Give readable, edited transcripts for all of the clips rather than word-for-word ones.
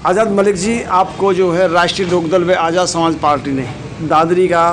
आज़ाद मलिक जी, आपको जो है राष्ट्रीय लोकदल व आज़ाद समाज पार्टी ने दादरी का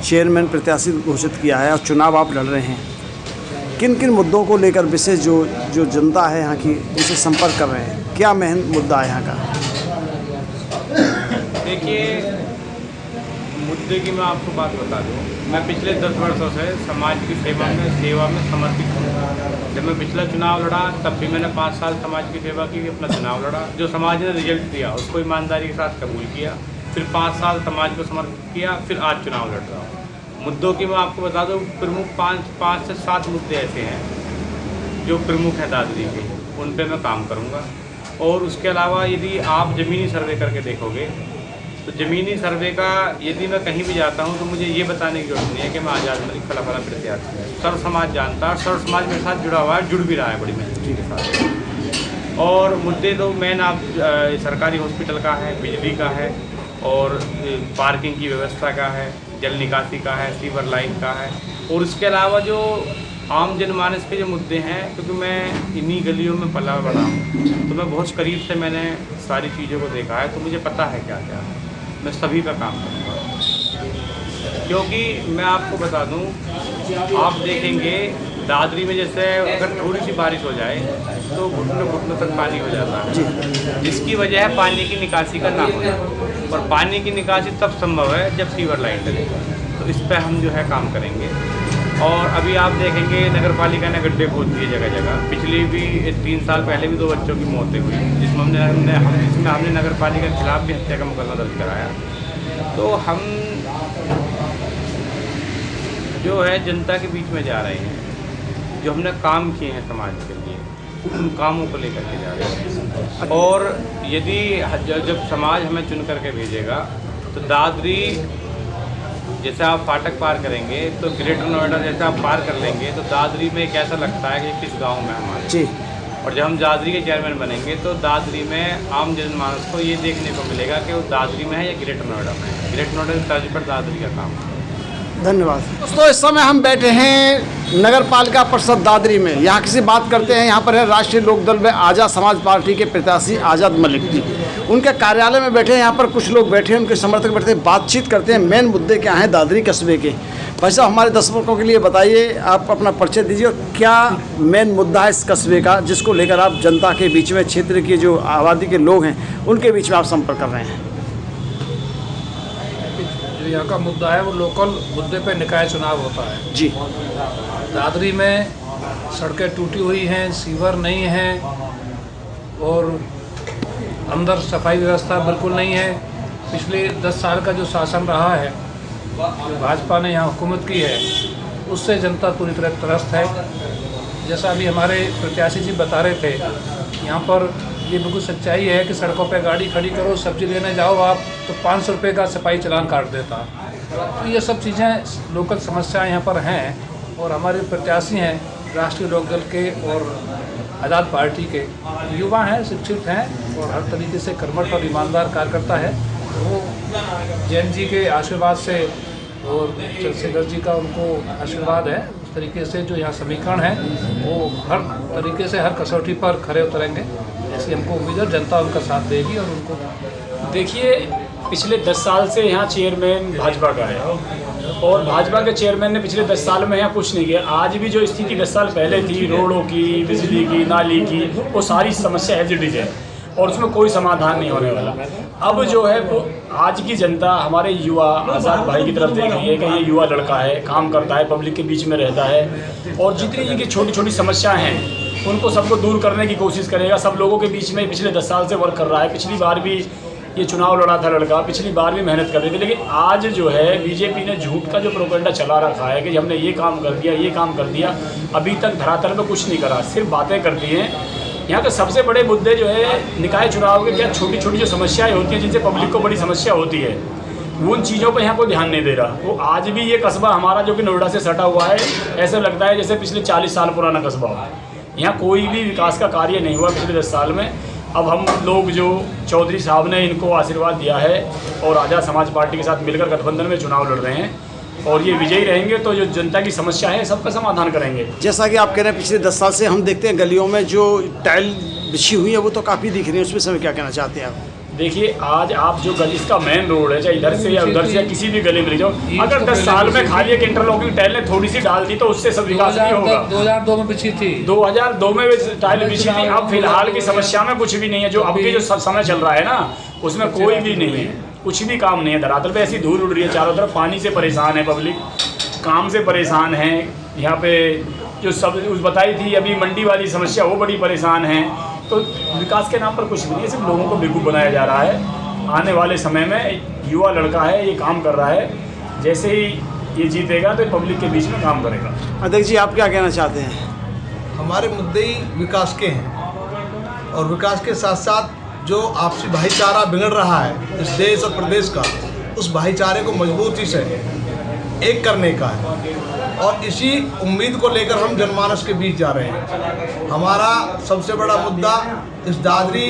चेयरमैन प्रत्याशी घोषित किया है और चुनाव आप लड़ रहे हैं। किन किन मुद्दों को लेकर विशेष जो जनता है यहाँ की जिसे संपर्क कर रहे हैं, क्या मेन मुद्दा है यहाँ का? देखिए, मुद्दे की मैं आपको बात बता दूं, मैं पिछले 10 वर्षों से समाज की सेवा में समर्पित हूँ। जब मैं पिछला चुनाव लड़ा तब भी मैंने 5 साल समाज की सेवा की, अपना चुनाव लड़ा। जो समाज ने रिजल्ट दिया उसको ईमानदारी के साथ कबूल किया, फिर 5 साल समाज को समर्पित किया, फिर आज चुनाव लड़ रहा हूँ। मुद्दों की मैं आपको बता दूँ, प्रमुख 5 से 7 मुद्दे ऐसे हैं जो प्रमुख हैं दादरी के, उन पर मैं काम करूँगा। और उसके अलावा यदि आप ज़मीनी सर्वे करके देखोगे तो ज़मीनी सर्वे का यदि मैं कहीं भी जाता हूं तो मुझे ये बताने की जरूरत नहीं है कि मैं आज़ाद मलिक फला प्रत्याशी है। सर्व समाज जानता है, सर्व समाज मेरे साथ जुड़ा हुआ है, जुड़ भी रहा है बड़ी मजबूती के साथ। और मुद्दे तो मेन आप सरकारी हॉस्पिटल का है, बिजली का है, और पार्किंग की व्यवस्था का है, जल निकासी का है, सीवर लाइन का है। और उसके अलावा जो आम जनमानस के जो मुद्दे हैं, क्योंकि मैं इन्हीं गलियों में पला बड़ा हूँ तो मैं बहुत करीब से मैंने सारी चीज़ों को देखा है, तो मुझे पता है क्या क्या है। मैं सभी पे काम करूँगा, क्योंकि मैं आपको बता दूँ, आप देखेंगे दादरी में जैसे अगर थोड़ी सी बारिश हो जाए तो घुटनों तक पानी हो जाता है, जिसकी वजह है पानी की निकासी का ना होना। और पानी की निकासी तब संभव है जब सीवर लाइन डलेगा, तो इस पर हम जो है काम करेंगे। और अभी आप देखेंगे नगर पालिका ने गड्ढे खोद दिए जगह जगह। पिछली भी 3 साल पहले भी 2 बच्चों की मौतें हुई, जिसमें हमने नगर पालिका के खिलाफ भी हत्या का मुकदमा दर्ज कराया। तो हम जो है जनता के बीच में जा रहे हैं, जो हमने काम किए हैं समाज के लिए, उन कामों को लेकर के जा रहे हैं। और यदि जब समाज हमें चुन करके भेजेगा तो दादरी जैसे आप फाटक पार करेंगे तो ग्रेटर नोएडा जैसे आप पार कर लेंगे तो दादरी में कैसा लगता है कि किस गांव में हमारे जी। और जब हम दादरी के चेयरमैन बनेंगे तो दादरी में आम जनमानस को ये देखने को मिलेगा कि वो दादरी में है या ग्रेटर नोएडा में है। ग्रेटर नोएडा की तर्ज पर दादरी का काम है। धन्यवाद दोस्तों। इस समय हम बैठे हैं नगर पालिका परिषद दादरी में। यहाँ किसी बात करते हैं, यहाँ पर है राष्ट्रीय लोकदल व आज़ाद समाज पार्टी के प्रत्याशी आज़ाद मलिक जी। उनके कार्यालय में बैठे हैं, यहाँ पर कुछ लोग बैठे हैं, उनके समर्थक बैठे हैं, बातचीत करते हैं। मेन मुद्दे क्या हैं दादरी कस्बे के? भाई साहब, हमारे दर्शकों के लिए बताइए, आप अपना परिचय दीजिए और क्या मेन मुद्दा है इस कस्बे का जिसको लेकर आप जनता के बीच में, क्षेत्र के जो आबादी के लोग हैं उनके बीच में आप संपर्क कर रहे हैं? जो यहाँ का मुद्दा है वो लोकल मुद्दे पे निकाय चुनाव होता है जी। दादरी में सड़कें टूटी हुई हैं, सीवर नहीं है और अंदर सफाई व्यवस्था बिल्कुल नहीं है। पिछले 10 साल का जो शासन रहा है, जो भाजपा ने यहाँ हुकूमत की है, उससे जनता पूरी तरह त्रस्त है। जैसा अभी हमारे प्रत्याशी जी बता रहे थे, यहाँ पर ये बिल्कुल सच्चाई है कि सड़कों पे गाड़ी खड़ी करो, सब्जी लेने जाओ आप तो 500 रुपये का सफाई चालान काट देता। तो ये सब चीज़ें लोकल समस्याएं यहाँ पर हैं। और हमारे प्रत्याशी हैं राष्ट्रीय लोकदल के और आज़ाद पार्टी के, युवा हैं, शिक्षित हैं और हर तरीके से कर्मठ और ईमानदार कार्यकर्ता है। वो जैन जी के आशीर्वाद से और चंद्रशेखर जी का उनको आशीर्वाद है। उस तरीके से जो यहाँ समीकरण है वो हर तरीके से हर कसौटी पर खरे उतरेंगे, ऐसी हमको उम्मीद है। जनता उनका साथ देगी और उनको देखिए, पिछले 10 साल से यहाँ चेयरमैन भाजपा का है और भाजपा के चेयरमैन ने पिछले 10 साल में यहाँ कुछ नहीं किया। आज भी जो स्थिति 10 साल पहले थी, रोडों की, बिजली की, नाली की, वो सारी समस्या एज इट इज है और उसमें कोई समाधान नहीं होने वाला। अब जो है वो आज की जनता हमारे युवा आज़ाद भाई की तरफ देख रही है कि ये युवा लड़का है, काम करता है, पब्लिक के बीच में रहता है और जितनी इनकी छोटी छोटी समस्याएं हैं उनको सबको दूर करने की कोशिश करेगा। सब लोगों के बीच में पिछले 10 साल से वर्क कर रहा है। पिछली बार भी ये चुनाव लड़ा था लड़का, पिछली बार भी मेहनत कर रही थी। लेकिन आज जो है बीजेपी ने झूठ का जो प्रोपेगेंडा चला रखा है कि हमने ये काम कर दिया, ये काम कर दिया, अभी तक धरातल पे कुछ नहीं करा, सिर्फ बातें करती हैं। यहाँ के सबसे बड़े मुद्दे जो है निकाय चुनाव के, क्या छोटी छोटी जो समस्याएं होती हैं जिनसे पब्लिक को बड़ी समस्या होती है, उन चीज़ों पर यहाँ कोई ध्यान नहीं दे रहा। वो आज भी ये कस्बा हमारा जो कि नोएडा से सटा हुआ है, ऐसा लगता है जैसे पिछले 40 साल पुराना कस्बा हो। यहाँ कोई भी विकास का कार्य नहीं हुआ पिछले 10 साल में। अब हम लोग जो चौधरी साहब ने इनको आशीर्वाद दिया है और आज़ाद समाज पार्टी के साथ मिलकर गठबंधन में चुनाव लड़ रहे हैं और ये विजयी रहेंगे तो जो जनता की समस्या है सबका समाधान करेंगे। जैसा कि आप कह रहे हैं पिछले 10 साल से हम देखते हैं गलियों में जो टाइल बिछी हुई है वो तो काफ़ी दिख रही है, उसमें समय क्या कहना चाहते हैं आप? देखिए, आज आप जो गली, इसका मेन रोड है, चाहे इधर से या उधर से या किसी भी गली में ले जाओ, अगर 10 साल में खाली एक इंटरलॉकिंग टाइलें थोड़ी सी डाल दी तो उससे सब विकास नहीं होगा। 2002 में बिछी थी, 2002 में टाइल बिछी थी। अब फिलहाल की समस्या में कुछ भी नहीं है। जो अभी जो समय चल रहा है ना, उसमें कोई भी नहीं है, कुछ भी काम नहीं है। धरातल पे ऐसी धूल उड़ रही है चारों तरफ, पानी से परेशान है पब्लिक, काम से परेशान है। यहाँ पे जो सब बताई थी अभी मंडी वाली समस्या, वो बड़ी परेशान है। तो विकास के नाम पर कुछ भी नहीं है, सिर्फ लोगों को बेवकूफ़ बनाया जा रहा है। आने वाले समय में युवा लड़का है, ये काम कर रहा है, जैसे ही ये जीतेगा तो पब्लिक के बीच में काम करेगा। अध्यक्ष जी, आप क्या कहना चाहते हैं? हमारे मुद्दे ही विकास के हैं, और विकास के साथ साथ जो आपसी भाईचारा बिगड़ रहा है इस देश और प्रदेश का, उस भाईचारे को मजबूती से एक करने का है। और इसी उम्मीद को लेकर हम जनमानस के बीच जा रहे हैं। हमारा सबसे बड़ा मुद्दा इस दादरी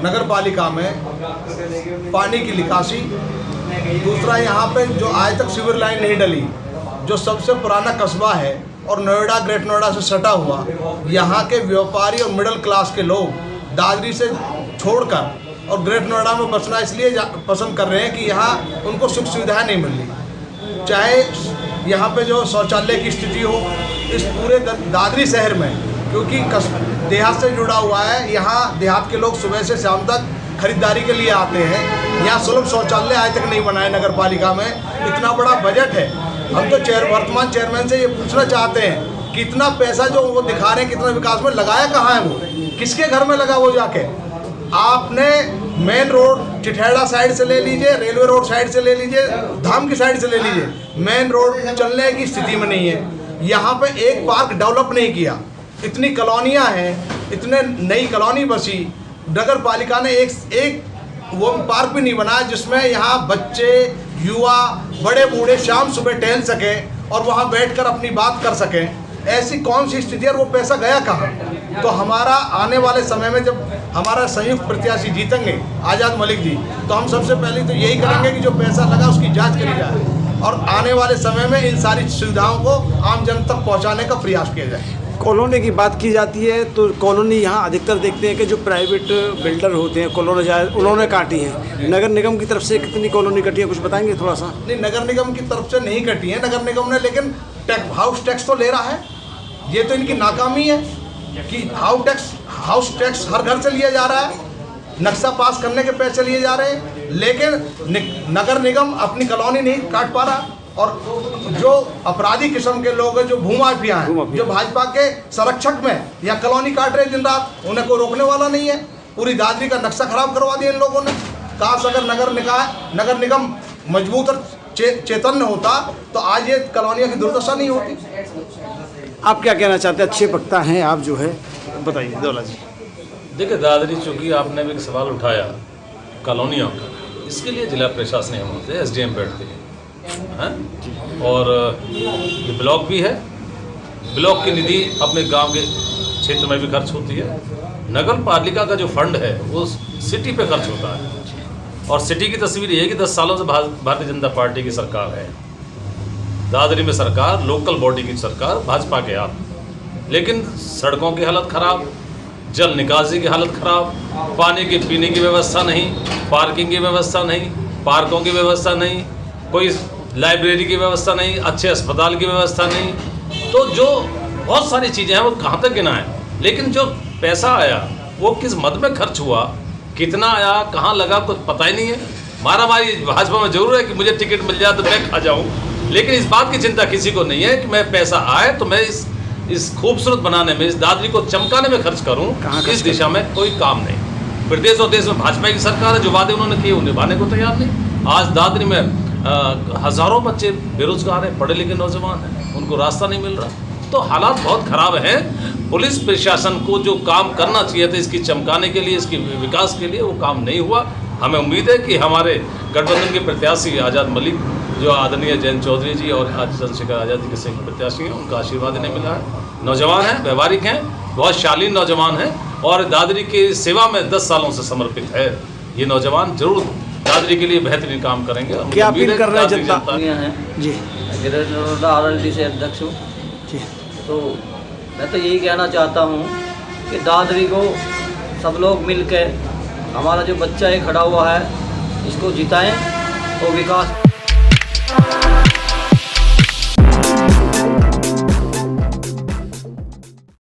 नगर पालिका में पानी की निकासी, दूसरा यहाँ पे जो आज तक सीवर लाइन नहीं डली, जो सबसे पुराना कस्बा है और नोएडा, ग्रेट नोएडा से सटा हुआ, यहाँ के व्यापारी और मिडिल क्लास के लोग दादरी से छोड़कर और ग्रेट नोएडा में बसना इसलिए पसंद कर रहे हैं कि यहाँ उनको सुख सुविधाएँ नहीं मिल रही। चाहे यहाँ पे जो शौचालय की स्थिति हो इस पूरे दादरी शहर में, क्योंकि देहात से जुड़ा हुआ है, यहाँ देहात के लोग सुबह से शाम तक खरीदारी के लिए आते हैं। यहाँ सुलभ शौचालय आज तक नहीं बनाए नगर पालिका में। इतना बड़ा बजट है, हम तो वर्तमान चेयरमैन से ये पूछना चाहते हैं कि इतना पैसा जो वो दिखा रहे हैं कितना विकास में लगाया कहाँ है, वो किसके घर में लगा? वो जाके आपने मेन रोड चिठैड़ा साइड से ले लीजिए, रेलवे रोड साइड से ले लीजिए, धाम की साइड से ले लीजिए, मेन रोड चलने की स्थिति में नहीं है। यहाँ पे एक पार्क डेवलप नहीं किया। इतनी कॉलोनियाँ हैं, इतने नई कॉलोनी बसी, नगर पालिका ने एक वो पार्क भी नहीं बनाया जिसमें यहाँ बच्चे, युवा, बड़े बूढ़े शाम सुबह टहल सकें और वहाँ बैठकर अपनी बात कर सकें। ऐसी कौन सी स्थिति है और वो पैसा गया कहाँ? तो हमारा आने वाले समय में जब हमारा संयुक्त प्रत्याशी जीतेंगे आज़ाद मलिक जी, तो हम सबसे पहले तो यही करेंगे कि जो पैसा लगा उसकी जांच करी जाए और आने वाले समय में इन सारी सुविधाओं को आम जन तक पहुंचाने का प्रयास किया जाए। कॉलोनी की बात की जाती है तो कॉलोनी यहाँ अधिकतर देखते हैं कि जो प्राइवेट बिल्डर होते हैं कॉलोनी उन्होंने काटी है। नगर निगम की तरफ से कितनी कॉलोनी कटी है, कुछ बताएंगे थोड़ा सा? नहीं, नगर निगम की तरफ से नहीं कटी है नगर निगम ने, लेकिन हाउस टैक्स तो ले रहा है। ये तो इनकी नाकामी है कि हाउस टैक्स हर घर से लिया जा रहा है, नक्शा पास करने के पैसे लिए जा रहे हैं, लेकिन नगर निगम अपनी कॉलोनी नहीं काट पा रहा। और जो अपराधी किस्म के लोग हैं, जो भूमाफिया हैं, जो भाजपा के संरक्षक में या कॉलोनी काट रहे दिन रात, उन्हें कोई रोकने वाला नहीं है। पूरी दादरी का नक्शा खराब करवा दिया इन लोगों ने। काश अगर नगर निगम मजबूत और चैतन्य होता तो आज ये कॉलोनियों की दुर्दशा नहीं होती। आप क्या कहना चाहते हैं? अच्छे वक्ता हैं आप, जो है बताइए दौला जी। देखिए, दादरी चूँकि आपने भी एक सवाल उठाया कॉलोनियों का, इसके लिए जिला प्रशासन हम होते हैं, SDM बैठते हैं और ये ब्लॉक भी है। ब्लॉक की निधि अपने गांव के क्षेत्र में भी खर्च होती है। नगर पालिका का जो फंड है वो सिटी पे खर्च होता है। और सिटी की तस्वीर ये है कि 10 सालों से भारतीय जनता पार्टी की सरकार है। दादरी में सरकार, लोकल बॉडी की सरकार भाजपा के हाथ, लेकिन सड़कों की हालत ख़राब, जल निकासी की हालत ख़राब, पानी की पीने की व्यवस्था नहीं, पार्किंग की व्यवस्था नहीं, पार्कों की व्यवस्था नहीं, कोई लाइब्रेरी की व्यवस्था नहीं, अच्छे अस्पताल की व्यवस्था नहीं। तो जो बहुत सारी चीज़ें हैं वो कहाँ तक गिना है। लेकिन जो पैसा आया वो किस मद में खर्च हुआ, कितना आया, कहाँ लगा, कुछ पता ही नहीं है। मारामारी भाजपा में जरूर है कि मुझे टिकट मिल जाए तो मैं खा जाऊँ, लेकिन इस बात की चिंता किसी को नहीं है कि मैं पैसा आए तो मैं इस खूबसूरत बनाने में, इस दादरी को चमकाने में खर्च करूँ। इस दिशा में कोई काम नहीं। प्रदेश और देश में भाजपा की सरकार है, जो वादे उन्होंने किए वो निभाने को तैयार नहीं। आज दादरी में हज़ारों बच्चे बेरोजगार हैं, पढ़े लिखे नौजवान हैं, उनको रास्ता नहीं मिल रहा। तो हालात बहुत ख़राब हैं। पुलिस प्रशासन को जो काम करना चाहिए था इसकी चमकाने के लिए, इसकी विकास के लिए, वो काम नहीं हुआ। हमें उम्मीद है कि हमारे गठबंधन के प्रत्याशी आज़ाद मलिक, जो आदरणीय जयंत चौधरी जी और चंद्रशेखर आज़ाद जी के संयुक्त प्रत्याशी हैं, उनका आशीर्वाद इन्हें मिला है। नौजवान हैं, व्यवहारिक हैं, बहुत शालीन नौजवान हैं और दादरी की सेवा में 10 सालों से समर्पित है। ये नौजवान जरूर दादरी के लिए बेहतरीन काम करेंगे। क्या अपील कर रहे हैं जनता? जी, ग्रेट नोएडा RLD से अध्यक्ष हूँ। तो मैं तो यही कहना चाहता हूँ कि दादरी को सब लोग मिलकर हमारा जो बच्चा ये खड़ा हुआ है इसको जिताएं और विकास